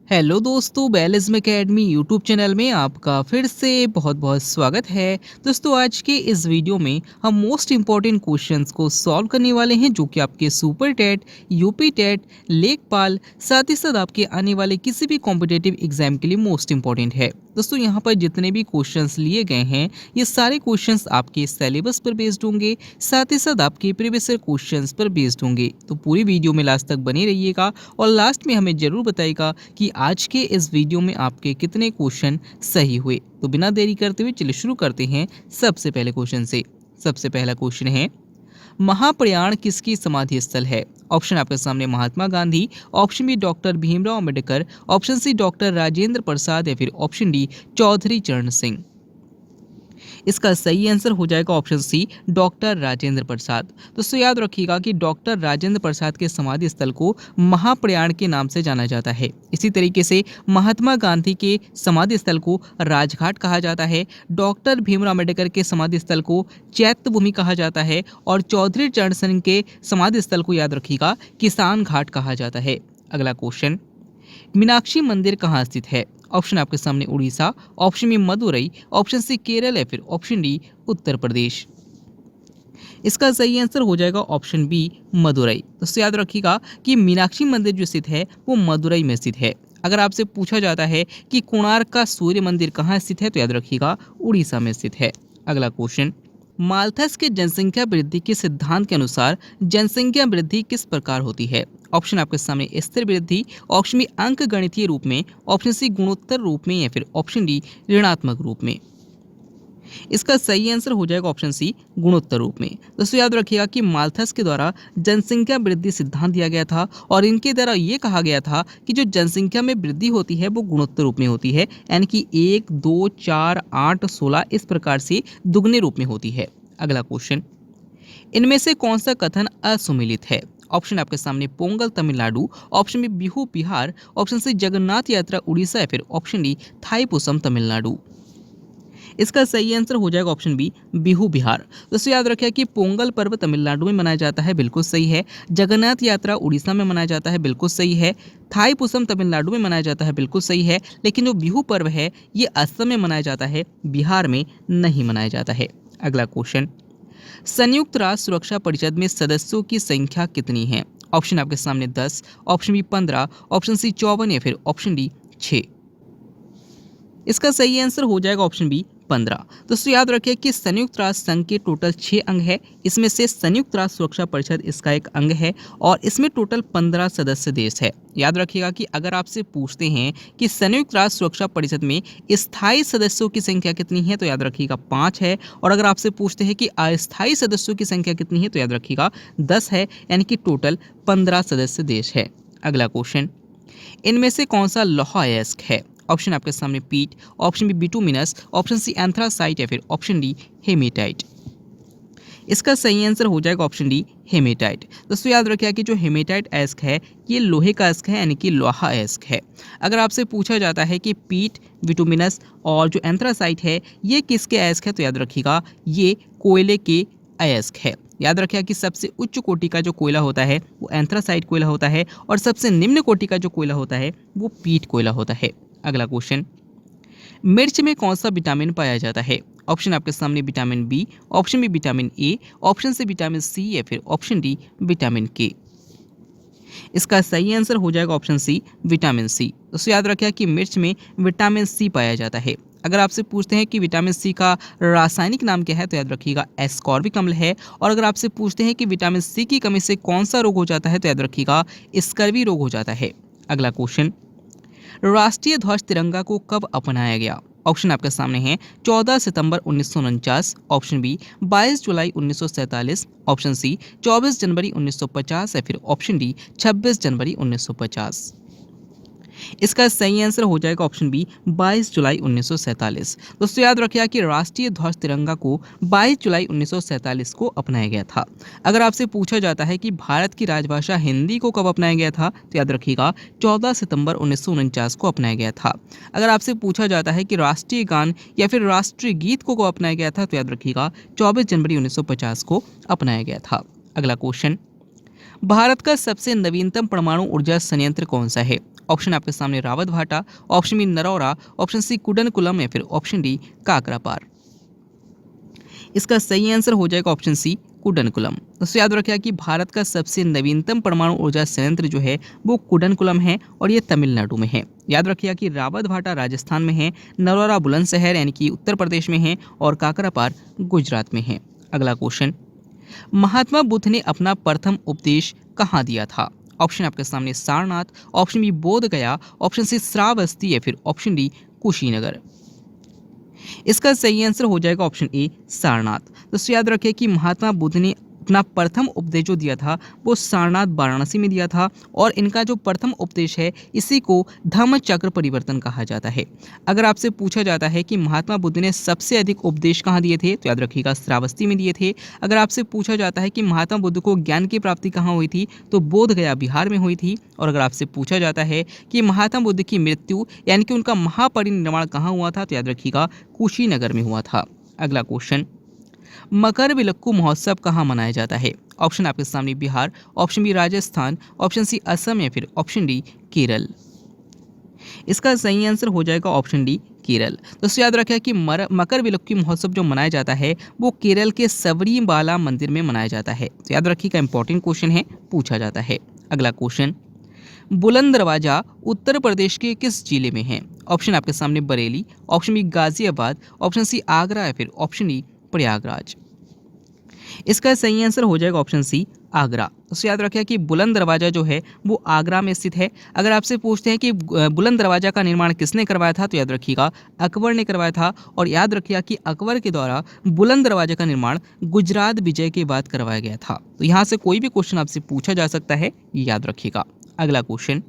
Hello दोस्तों, बेलिज्म academy YouTube channel में आपका फिर से बहुत बहुत स्वागत है। दोस्तों, आज के इस वीडियो में हम मोस्ट इम्पॉर्टेंट क्वेश्चंस को सॉल्व करने वाले हैं जो कि आपके सुपर टेट, यूपी टेट, लेखपाल, साथ ही साथ आपके आने वाले किसी भी कॉम्पिटेटिव एग्जाम के लिए मोस्ट इम्पॉर्टेंट है। दोस्तों, यहाँ पर जितने भी क्वेश्चंस लिए गए हैं ये सारे क्वेश्चंस आपके सिलेबस पर बेस्ड होंगे, साथ ही साथ आपके प्रीवियस क्वेश्चंस पर बेस्ड होंगे। तो पूरी वीडियो में लास्ट तक बने रहिएगा और लास्ट में हमें जरूर बताइएगा कि आज के इस वीडियो में आपके कितने क्वेश्चन सही हुए। तो बिना देरी करते हुए चलिए शुरू करते हैं सबसे पहले क्वेश्चन से। सबसे पहला क्वेश्चन है, महाप्रयाण किसकी समाधि स्थल है? ऑप्शन आपके सामने Mahatma Gandhi, option B doctor Bhimrao Ambedkar, option C doctor Rajendra Prasad या फिर ऑप्शन डी चौधरी चरण सिंह। इसका सही आंसर हो जाएगा ऑप्शन सी डॉक्टर राजेंद्र प्रसाद। दोस्तों, याद रखिएगा कि डॉक्टर राजेंद्र प्रसाद के समाधि स्थल को महाप्रयाण के नाम से जाना जाता है। इसी तरीके से महात्मा गांधी के समाधि स्थल को राजघाट कहा जाता है, डॉक्टर भीमराव अम्बेडकर के समाधि स्थल को चैत्य भूमि कहा जाता है और चौधरी चरण सिंह के समाधि स्थल को याद रखिएगा किसान घाट कहा जाता है। अगला क्वेश्चन, मीनाक्षी मंदिर कहाँ स्थित है? ऑप्शन आपके सामने Odisha, option B Madurai, option C Kerala या फिर ऑप्शन डी उत्तर प्रदेश। इसका सही आंसर हो जाएगा ऑप्शन बी मदुरई। दोस्तों, याद रखिएगा कि मीनाक्षी मंदिर जो स्थित है वो मदुरई में स्थित है। अगर आपसे पूछा जाता है कि कोणार्क का सूर्य मंदिर कहाँ स्थित है तो याद रखिएगा उड़ीसा में स्थित है। अगला क्वेश्चन, माल्थस के जनसंख्या वृद्धि के सिद्धांत के अनुसार जनसंख्या वृद्धि किस प्रकार होती है? ऑप्शन आपके सामने स्थिर वृद्धि, ऑप्शन बी अंक गणितीय रूप में, ऑप्शन सी गुणोत्तर रूप में या फिर ऑप्शन डी ऋणात्मक रूप में। इसका सही आंसर हो जाएगा ऑप्शन सी गुणोत्तर रूप में। दोस्तों, याद रखिएगा कि माल्थस के द्वारा जनसंख्या वृद्धि सिद्धांत दिया गया था और इनके द्वारा ये कहा गया था कि जो जनसंख्या में वृद्धि होती है वो गुणोत्तर रूप में होती है, यानी कि 1, 2, 4, 8, 16 इस प्रकार से दुगने रूप में होती है। अगला क्वेश्चन, इनमें से कौन सा कथन असुमिलित है? ऑप्शन आपके सामने Pongal Tamil Nadu, option B Bihu Bihar, option C Jagannath Yatra Odisha या फिर ऑप्शन डी थाईपुसम तमिलनाडु। इसका सही आंसर हो जाएगा ऑप्शन बी बिहू बिहार। दोस्तों, याद रखिए कि पोंगल पर्व तमिलनाडु में मनाया जाता है, बिल्कुल सही है। जगन्नाथ यात्रा उड़ीसा में मनाया जाता है, बिल्कुल सही है। थाईपुसम तमिलनाडु में मनाया जाता है, बिल्कुल सही है। लेकिन जो बिहू पर्व है ये असम में मनाया जाता है, बिहार में नहीं मनाया जाता है। अगला क्वेश्चन, संयुक्त राष्ट्र सुरक्षा परिषद में सदस्यों की संख्या कितनी है? ऑप्शन आपके सामने 10, ऑप्शन बी 15, ऑप्शन सी 54 या फिर ऑप्शन डी 6। इसका सही आंसर हो जाएगा ऑप्शन बी 15। दोस्तों, याद रखिए कि संयुक्त राष्ट्र संघ के टोटल 6 अंग है, इसमें से संयुक्त राष्ट्र सुरक्षा परिषद इसका एक अंग है और इसमें टोटल 15 सदस्य देश है। याद रखिएगा कि अगर आपसे पूछते हैं कि संयुक्त राष्ट्र सुरक्षा परिषद में स्थायी सदस्यों की संख्या कितनी है तो याद रखिएगा 5 है, और अगर आपसे पूछते हैं कि अस्थायी सदस्यों की संख्या कितनी है तो याद रखिएगा 10 है, यानी कि टोटल 15 सदस्य देश है। अगला क्वेश्चन, इनमें से कौन सा लौह अयस्क है? ऑप्शन आपके सामने peat, option B bituminous, option C anthracite या फिर ऑप्शन डी हेमेटाइट। इसका सही आंसर हो जाएगा ऑप्शन डी हेमेटाइट। दोस्तों, याद रखिए कि जो हेमेटाइट अयस्क है ये लोहे का अयस्क है, यानी कि लोहा अयस्क है। अगर आपसे पूछा जाता है कि पीट, बिटुमिनस और जो एंथ्रासाइट है ये किसके अयस्क है तो याद रखिएगा ये कोयले के अयस्क है। याद रखिए कि सबसे उच्च कोटि का जो कोयला होता है वो एंथ्रासाइट कोयला होता है और सबसे निम्न कोटि का जो कोयला होता है वो पीट कोयला होता है। अगला क्वेश्चन, मिर्च में कौन सा विटामिन पाया जाता है? ऑप्शन आपके सामने vitamin B, option B vitamin A, option C vitamin C या फिर ऑप्शन डी विटामिन के। इसका सही आंसर हो जाएगा ऑप्शन सी विटामिन सी। दोस्तों, याद रखिए कि मिर्च में विटामिन सी पाया जाता है। अगर आपसे पूछते हैं कि विटामिन सी का रासायनिक नाम क्या है तो याद रखिएगा एस्कॉर्बिक अम्ल है, और अगर आपसे पूछते हैं कि विटामिन सी की कमी से कौन सा रोग हो जाता है तो याद रखिएगा स्कर्वी रोग हो जाता है। अगला क्वेश्चन, राष्ट्रीय ध्वज तिरंगा को कब अपनाया गया? ऑप्शन आपके सामने है 14 सितंबर 1949, ऑप्शन बी 22 जुलाई 1947, ऑप्शन सी 24 जनवरी 1950 या फिर ऑप्शन डी 26 जनवरी 1950। इसका सही आंसर हो जाएगा ऑप्शन बी 22 जुलाई 1947। दोस्तों, याद रखिए कि राष्ट्रीय ध्वज तिरंगा को 22 जुलाई 1947 को अपनाया गया था। अगर आपसे पूछा जाता है कि भारत की राजभाषा हिंदी को कब अपनाया गया था तो याद रखिएगा 14 सितंबर 1949 को अपनाया गया था। अगर आपसे पूछा जाता है कि राष्ट्रीय गान या फिर राष्ट्रीय गीत को कब अपनाया गया था तो याद रखिएगा 24 जनवरी 1950 को अपनाया गया था। अगला क्वेश्चन, भारत का सबसे नवीनतम परमाणु ऊर्जा संयंत्र कौन सा है? ऑप्शन आपके सामने Rawat Bhata, option B Narora, option C Kudankulam या फिर ऑप्शन डी काकरापार। इसका सही आंसर हो जाएगा ऑप्शन सी कुडनकुलम। दोस्तों याद रखिए कि भारत का सबसे नवीनतम परमाणु ऊर्जा संयंत्र जो है वो कुडनकुलम है और ये तमिलनाडु में है। याद रखिए कि रावत भाटा राजस्थान में है, नरौरा बुलंदशहर यानी कि उत्तर प्रदेश में है और काकरापार गुजरात में है। अगला क्वेश्चन, महात्मा बुद्ध ने अपना प्रथम उपदेश कहाँ दिया था? ऑप्शन आपके सामने सारनाथ, ऑप्शन बी बोध गया, ऑप्शन सी श्रावस्ती या फिर ऑप्शन डी कुशीनगर। इसका सही आंसर हो जाएगा ऑप्शन ए सारनाथ। दोस्तों याद रखें कि महात्मा बुद्ध ने अपना प्रथम उपदेश जो दिया था वो सारनाथ वाराणसी में दिया था और इनका जो प्रथम उपदेश है इसी को धम्म चक्र परिवर्तन कहा जाता है। अगर आपसे पूछा जाता है कि महात्मा बुद्ध ने सबसे अधिक उपदेश कहाँ दिए थे तो याद रखिएगा श्रावस्ती में दिए थे। अगर आपसे पूछा जाता है कि महात्मा बुद्ध को ज्ञान की प्राप्ति कहाँ हुई थी तो बोध गया बिहार में हुई थी। और अगर आपसे पूछा जाता है कि महात्मा बुद्ध की मृत्यु यानी कि उनका महापरिनिर्वाण कहाँ हुआ था तो याद रखिएगा कुशीनगर में हुआ था। अगला क्वेश्चन, मकर विलक्कू महोत्सव कहाँ मनाया जाता है? ऑप्शन आपके सामने Bihar, option B Rajasthan, option C Assam या फिर ऑप्शन डी केरल। इसका सही आंसर हो जाएगा ऑप्शन डी केरल। दोस्तों याद रखें कि मकर विलक्कू महोत्सव जो मनाया जाता है वो केरल के सबरीमाला मंदिर में मनाया जाता है। तो याद रखिएगा इंपॉर्टेंट क्वेश्चन है, पूछा जाता है। अगला क्वेश्चन, बुलंद दरवाजा उत्तर प्रदेश के किस जिले में है? ऑप्शन आपके सामने Bareilly, option B Ghaziabad, option C Agra या फिर ऑप्शन डी प्रयागराज। इसका सही आंसर हो जाएगा ऑप्शन सी आगरा। तो याद रखिए कि बुलंद दरवाजा जो है वो आगरा में स्थित है। अगर आपसे पूछते हैं कि बुलंद दरवाजा का निर्माण किसने करवाया था तो याद रखिएगा अकबर ने करवाया था। और याद रखिएगा कि अकबर के द्वारा बुलंद दरवाजा का निर्माण गुजरात विजय के बाद करवाया गया था। तो यहाँ से कोई भी क्वेश्चन आपसे पूछा जा सकता है, याद रखिएगा। अगला क्वेश्चन,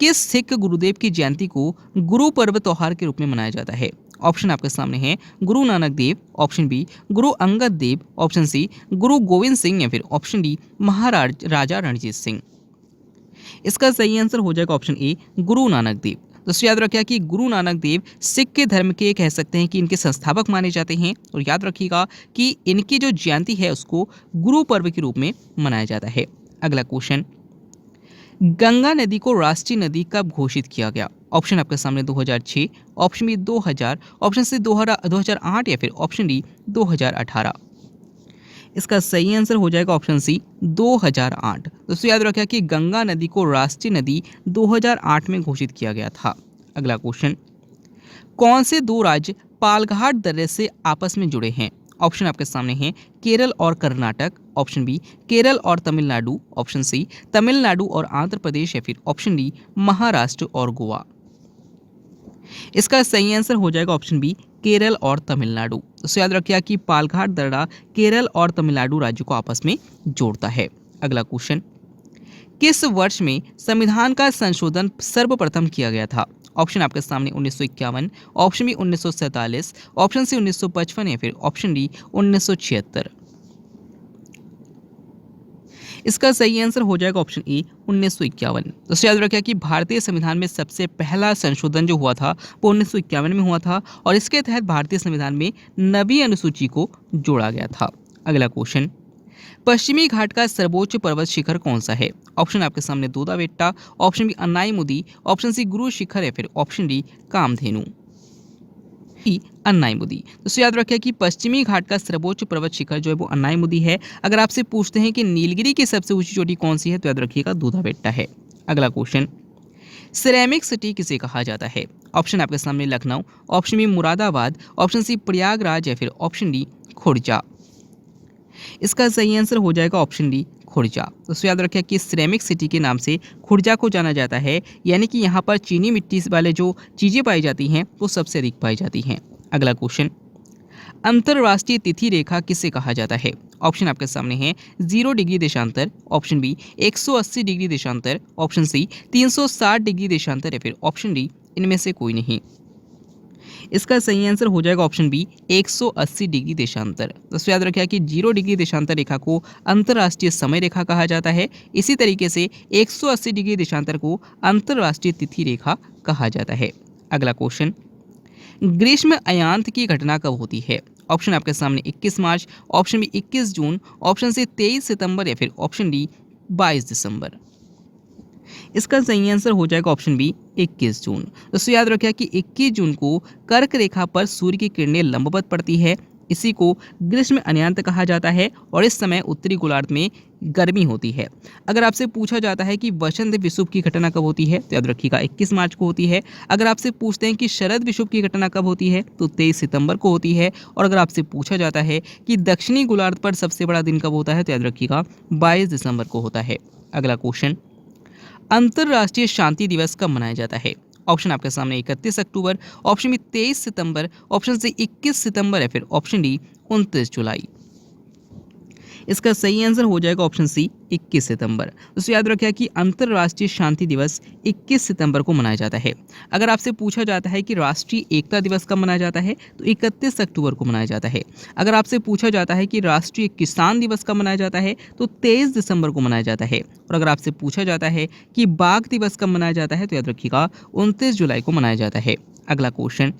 किस सिख गुरुदेव की जयंती को गुरु पर्व त्योहार के रूप में मनाया जाता है? ऑप्शन आपके सामने है Guru Nanak Dev, option B Guru Angad Dev, option C गुरु गोविंद सिंह या फिर ऑप्शन डी महाराज राजा रणजीत सिंह। इसका सही आंसर हो जाएगा ऑप्शन ए गुरु नानक देव। दोस्तों याद रखिएगा कि गुरु नानक देव सिख के धर्म के कह सकते हैं कि इनके संस्थापक माने जाते हैं। और याद रखिएगा कि इनकी जो जयंती है उसको गुरु पर्व के रूप में मनाया जाता है। अगला क्वेश्चन, गंगा नदी को राष्ट्रीय नदी कब घोषित किया गया? ऑप्शन आपके सामने 2006, ऑप्शन बी 2000, ऑप्शन सी 2008 या फिर ऑप्शन डी 2018। इसका सही आंसर हो जाएगा ऑप्शन सी 2008। दोस्तों याद रखिए कि गंगा नदी को राष्ट्रीय नदी 2008 में घोषित किया गया था। अगला क्वेश्चन, कौन से दो राज्य पालघाट दर्रे से आपस में जुड़े हैं? ऑप्शन आपके सामने हैं केरल और कर्नाटक, ऑप्शन बी केरल और तमिलनाडु, ऑप्शन सी तमिलनाडु और आंध्र प्रदेश या फिर ऑप्शन डी महाराष्ट्र और गोवा। इसका सही आंसर हो जाएगा ऑप्शन बी केरल और तमिलनाडु। तो याद रखिए कि पालघाट दर्रा केरल और तमिलनाडु राज्यों को आपस में जोड़ता है। अगला क्वेश्चन, किस वर्ष में संविधान का संशोधन सर्वप्रथम किया गया था? ऑप्शन आपके सामने 1951, ऑप्शन बी 1947, ऑप्शन सी 1955 या फिर ऑप्शन डी 1976। इसका सही आंसर हो जाएगा ऑप्शन ए 1951। तो याद रखिए कि भारतीय संविधान में सबसे पहला संशोधन जो हुआ था वो 1951 में हुआ था और इसके तहत भारतीय संविधान में 9वीं अनुसूची को जोड़ा गया था। अगला क्वेश्चन, पश्चिमी घाट का सर्वोच्च पर्वत शिखर कौन सा है? ऑप्शन आपके सामने दोदाबेट्टा, option B अन्नाईमुदी, option C Guru Shikhar या फिर ऑप्शन डी कामधेनु। अन्नाईमुदी। तो याद रखिए कि पश्चिमी घाट का सर्वोच्च पर्वत शिखर जो है वो अन्नाईमुदी है। अगर आपसे पूछते हैं कि नीलगिरी की सबसे ऊंची चोटी कौन सी है तो याद रखिएगा दोदाबेट्टा है। अगला क्वेश्चन, सिरेमिक सिटी किसे कहा जाता है? ऑप्शन आपके सामने Lucknow, option B Moradabad, option C Prayagraj या फिर ऑप्शन डी खुर्जा। इसका सही आंसर हो जाएगा ऑप्शन डी खुर्जा। तो याद रखिए कि सिरेमिक सिटी के नाम से खुर्जा को जाना जाता है, यानी कि यहाँ पर चीनी मिट्टी वाले जो चीज़ें पाई जाती हैं वो सबसे अधिक पाई जाती हैं। अगला क्वेश्चन, अंतरराष्ट्रीय तिथि रेखा किसे कहा जाता है? ऑप्शन आपके सामने है 0 डिग्री देशांतर, ऑप्शन बी 180 डिग्री देशांतर, ऑप्शन सी 360 डिग्री देशांतर या फिर ऑप्शन डी इनमें से कोई नहीं। इसका सही आंसर हो जाएगा ऑप्शन बी 180 डिग्री देशांतर। दोस्तों याद रखिए कि 0 डिग्री देशांतर रेखा को अंतर्राष्ट्रीय समय रेखा कहा जाता है। इसी तरीके से 180 डिग्री देशांतर को अंतर्राष्ट्रीय तिथि रेखा कहा जाता है। अगला क्वेश्चन, ग्रीष्म अयांत की घटना कब होती है? ऑप्शन आपके सामने 21 मार्च, ऑप्शन बी 21 जून, ऑप्शन सी 23 सितंबर या फिर ऑप्शन डी 22 दिसंबर। इसका सही आंसर हो जाएगा ऑप्शन बी 21 जून। दोस्तों याद रखिए कि 21 जून को कर्क रेखा पर सूर्य की किरणें लंबवत पड़ती है। इसी को ग्रीष्म अनंत कहा जाता है और इस समय उत्तरी गोलार्ध में गर्मी होती है। अगर आपसे पूछा जाता है कि वसंत विषुव की घटना कब होती है तो याद रखिएगा 21 मार्च को होती है। अगर आपसे पूछते हैं कि शरद विषुव की घटना कब होती है तो 23 सितंबर को होती है। और अगर आपसे पूछा जाता है कि दक्षिणी गोलार्ध पर सबसे बड़ा दिन कब होता है तो याद रखिएगा 22 दिसंबर को होता है। अगला क्वेश्चन, अंतर्राष्ट्रीय शांति दिवस कब मनाया जाता है? ऑप्शन आपके सामने 31 अक्टूबर, ऑप्शन बी 23 सितंबर, ऑप्शन सी 21 सितंबर या फिर ऑप्शन डी 29 जुलाई। इसका सही आंसर हो जाएगा ऑप्शन सी 21 सितंबर। दोस्तों याद रखिए कि अंतर्राष्ट्रीय शांति दिवस 21 सितंबर को मनाया जाता है। अगर आपसे पूछा जाता है कि राष्ट्रीय एकता दिवस कब मनाया जाता है तो 31 अक्टूबर को मनाया जाता है। अगर आपसे पूछा जाता है कि राष्ट्रीय किसान दिवस कब मनाया जाता है तो 23 दिसंबर को मनाया जाता है। और अगर आपसे पूछा जाता है कि बाघ दिवस कब मनाया जाता है तो याद रखिएगा 29 जुलाई को मनाया जाता है। अगला क्वेश्चन,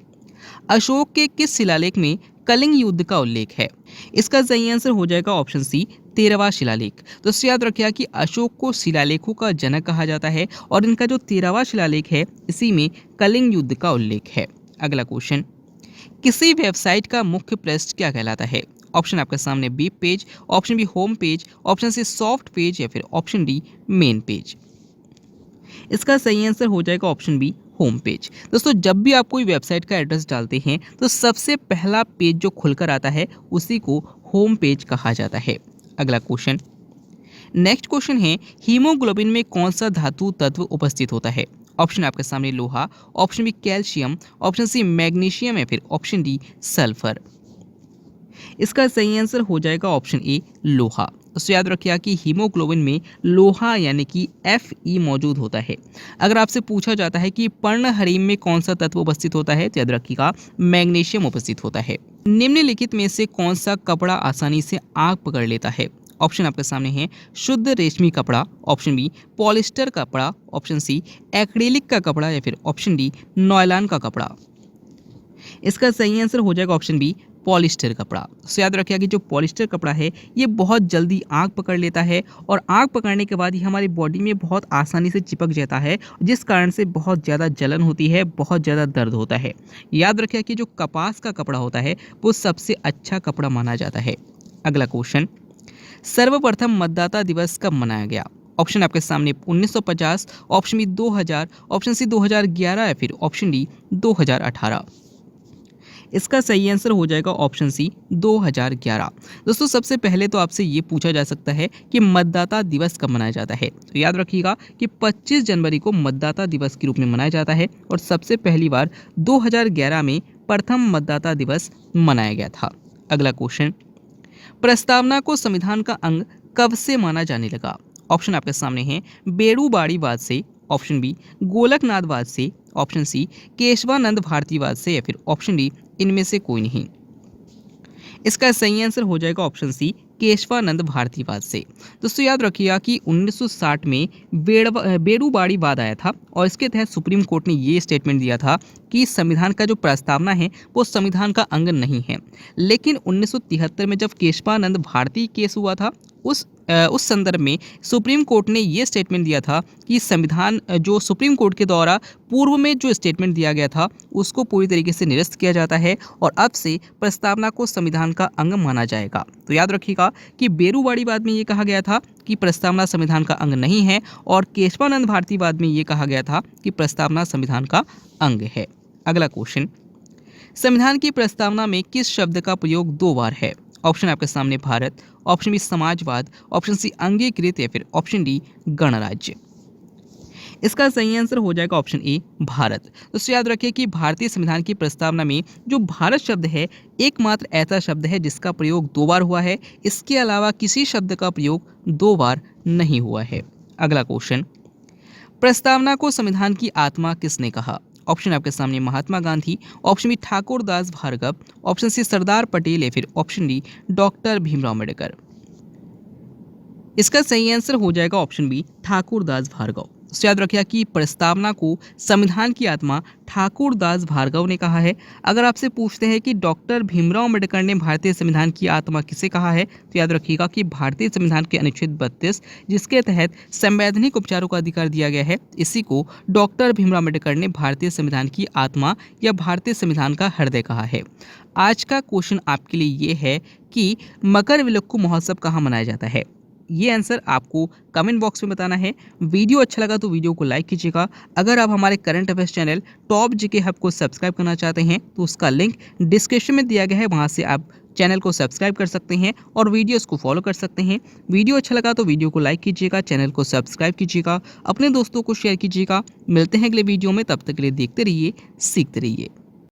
अशोक के किस शिलालेख में कलिंग युद्ध का उल्लेख है? इसका सही आंसर हो जाएगा ऑप्शन सी 13वां शिलालेख। दोस्तों याद रखिए कि अशोक को शिलालेखों का जनक कहा जाता है और इनका जो 13वां शिलालेख है इसी में कलिंग युद्ध का उल्लेख है। अगला क्वेश्चन, किसी वेबसाइट का मुख्य पृष्ठ क्या कहलाता है? ऑप्शन आपके सामने web page, option B home page, option C soft page या फिर ऑप्शन डी मेन पेज। इसका सही आंसर हो जाएगा ऑप्शन बी होम पेज। दोस्तों जब भी आप कोई वेबसाइट का एड्रेस डालते हैं तो सबसे पहला पेज जो खुलकर आता है उसी को होम पेज कहा जाता है। अगला क्वेश्चन, नेक्स्ट क्वेश्चन है, हीमोग्लोबिन में कौन सा धातु तत्व उपस्थित होता है? ऑप्शन आपके सामने लोहा, option B calcium, option C magnesium या फिर ऑप्शन डी सल्फर। इसका सही आंसर हो जाएगा ऑप्शन ए लोहा। तो याद रखिएगा कि हीमोग्लोबिन में लोहा यानी कि Fe मौजूद होता है। अगर आपसे पूछा जाता है कि पर्णहरिम में कौन सा तत्व उपस्थित होता है तो याद रखिएगा मैग्नीशियम उपस्थित होता है। निम्नलिखित में से कौन सा कपड़ा आसानी से आग पकड़ लेता है? ऑप्शन आपके सामने है शुद्ध रेशमी कपड़ा, ऑप्शन बी पॉलिस्टर कपड़ा, ऑप्शन सी एक्रिलिक का कपड़ा या फिर ऑप्शन डी नॉयलॉन का कपड़ा। इसका सही आंसर हो जाएगा ऑप्शन बी पॉलिस्टर कपड़ा। तो याद रखिएगा कि जो पॉलिस्टर कपड़ा है ये बहुत जल्दी आग पकड़ लेता है और आग पकड़ने के बाद ये हमारी बॉडी में बहुत आसानी से चिपक जाता है, जिस कारण से बहुत ज़्यादा जलन होती है, बहुत ज़्यादा दर्द होता है। याद रखिएगा कि जो कपास का कपड़ा होता है वो सबसे अच्छा कपड़ा माना जाता है। अगला क्वेश्चन, सर्वप्रथम मतदाता दिवस कब मनाया गया? ऑप्शन आपके सामने 1950, ऑप्शन बी 2000, ऑप्शन सी 2011 या फिर ऑप्शन डी 2018। इसका सही आंसर हो जाएगा ऑप्शन सी 2011। दोस्तों सबसे पहले तो आपसे ये पूछा जा सकता है कि मतदाता दिवस कब मनाया जाता है, तो याद रखिएगा कि 25 जनवरी को मतदाता दिवस के रूप में मनाया जाता है और सबसे पहली बार 2011 में प्रथम मतदाता दिवस मनाया गया था। अगला क्वेश्चन, प्रस्तावना को संविधान का अंग कब से माना जाने लगा? ऑप्शन आपके सामने हैं बेड़ूबाड़ीवाद से, ऑप्शन बी गोलकनाथवाद से, ऑप्शन सी केशवानंद भारतीवाद से या फिर ऑप्शन डी इनमें से कोई नहीं। इसका सही आंसर हो जाएगा ऑप्शन सी केशवानंद भारतीवाद से। दोस्तों याद रखिएगा कि 1960 में बेड़ूबाड़ीवाद आया था और इसके तहत सुप्रीम कोर्ट ने ये स्टेटमेंट दिया था कि संविधान का जो प्रस्तावना है वो संविधान का अंग नहीं है। लेकिन 1973 में जब केशवानंद भारती केस हुआ था उस संदर्भ में सुप्रीम कोर्ट ने ये स्टेटमेंट दिया था कि संविधान जो सुप्रीम कोर्ट के द्वारा पूर्व में जो स्टेटमेंट दिया गया था उसको पूरी तरीके से निरस्त किया जाता है और अब से प्रस्तावना को संविधान का अंग माना जाएगा। तो याद रखिएगा कि बेड़ूबाड़ीवाद में ये कहा गया था कि प्रस्तावना संविधान का अंग नहीं है और केशवानंद भारतीवाद में ये कहा गया था कि प्रस्तावना संविधान का अंग है। अगला क्वेश्चन, संविधान की प्रस्तावना में किस शब्द का प्रयोग 2 बार है? ऑप्शन आपके सामने भारत, ऑप्शन बी समाजवाद, ऑप्शन सी अंगीकृत या फिर ऑप्शन डी गणराज्य। इसका सही आंसर हो जाएगा ऑप्शन ए भारत। तो याद रखिए कि भारतीय संविधान की प्रस्तावना में जो भारत शब्द है एकमात्र ऐसा शब्द है जिसका प्रयोग 2 बार हुआ है। इसके अलावा किसी शब्द का प्रयोग 2 बार नहीं हुआ है। अगला क्वेश्चन, प्रस्तावना को संविधान की आत्मा किसने कहा? ऑप्शन आपके सामने Mahatma Gandhi, option B Thakur Das Bhargava, option C Sardar Patel या फिर option D doctor Bhimrao Ambedkar. इसका सही आंसर हो जाएगा ऑप्शन बी ठाकुर दास भार्गव। तो याद रखिएगा कि प्रस्तावना को संविधान की आत्मा ठाकुर दास भार्गव ने कहा है। अगर आपसे पूछते हैं कि डॉक्टर भीमराव अम्बेडकर ने भारतीय संविधान की आत्मा किसे कहा है, तो याद रखिएगा कि भारतीय संविधान के अनुच्छेद 32 जिसके तहत संवैधानिक उपचारों का अधिकार दिया गया है, इसी को डॉक्टर भीमराव अम्बेडकर ने भारतीय संविधान की आत्मा या भारतीय संविधान का हृदय कहा है। आज का क्वेश्चन आपके लिए ये है कि मकरविलक्कू महोत्सव कहाँ मनाया जाता है। ये आंसर आपको कमेंट बॉक्स में बताना है। वीडियो अच्छा लगा तो वीडियो को लाइक कीजिएगा। अगर आप हमारे current affairs channel top GK hub को सब्सक्राइब करना चाहते हैं तो उसका लिंक डिस्क्रिप्शन में दिया गया है, वहाँ से आप चैनल को सब्सक्राइब कर सकते हैं और वीडियोस को फॉलो कर सकते हैं। वीडियो अच्छा लगा तो वीडियो को लाइक कीजिएगा, चैनल को सब्सक्राइब कीजिएगा, अपने दोस्तों को शेयर कीजिएगा। मिलते हैं अगले वीडियो में, तब तक के लिए देखते रहिए, सीखते रहिए।